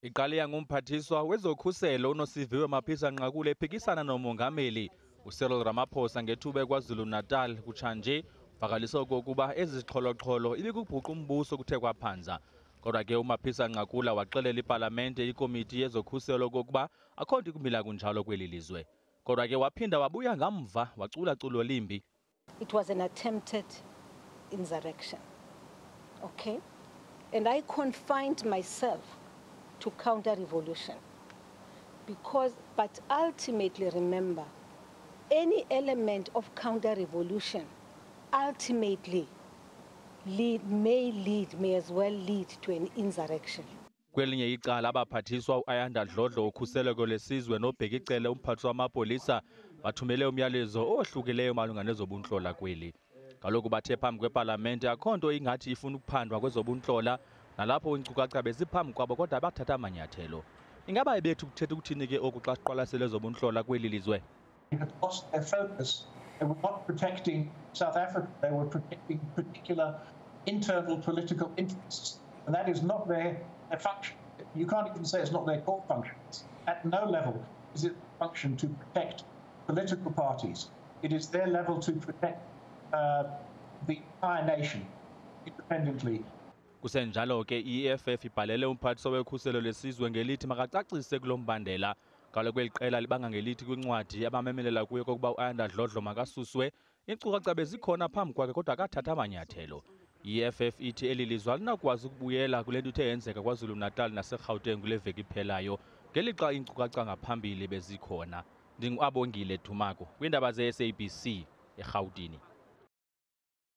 Iqale ngumphathiswa wezokhuselo uNosiviwe Mapisa-Nqakula ephikisana nomongameli uCyril Ramaphosa ngethuba KwaZulu Natal kutshanje vakalisa okokuba ezixholo-xholo ibikubhuqa umbuso kuthe kwaphanza. Kodwa ke uMapisa-Nqakula waxelela ipalamente ikomiti yezokhuselo okokuba akho nto ikumila kunjalo kweli lizwe. Kodwa ke waphinda wabuya ngamva wacula-culo limbi. It was an attempted insurrection. Okay? And I confined myself to counter-revolution. But ultimately remember, any element of counter-revolution ultimately may as well lead to an insurrection. Kwelinye icala abaphathiswa uAyanda Dlodlo ukhuseleko lesizwe nobhekicele umphathiswa wamapolisa bathumele umyalezo ohlukileyo malunga nezobunhlola kweli. Kaloku bathe phambi kwepalamente akho nto ingathi ifuna ukuphandwa kwezobuntlola nalapho iinkcukacha beziphambi kwabo kodwa bathatha amanyathelo. Ingaba bethu kuthetha ukuthini ke oku xa siqwalasele ezobuntlola kweli lizwe? They had lost their focus. They were not protecting South Africa. They were protecting particular internal political interests. And that is not their function. You can't even say it's not their core function. At no level is it a function to protect political parties. It is their level to protect the entire nation independently. Kusenjalo ke iEFF ibhalele umphathiswa wekhuselo lesizwe ngelithi makacacise kulo mbandela. Kaloku kweli qela libanga ngelithi kwincwadi abamemelela kuyo kokuba uAyanda Dlodlo makasuswe, iinkcukacha bezikhona phambi kwakhe kodwa akathatha amanyathelo. iEFF ithi eli lizwe alinakwazi ukubuyela kule nto ithe yenzeka KwaZulu Natal naseGauteng kule veki iphelayo ngelixa iinkcukacha ngaphambili bezikhona. NdinguAbongile Dumako kwiindaba ze-SABC eGauteng.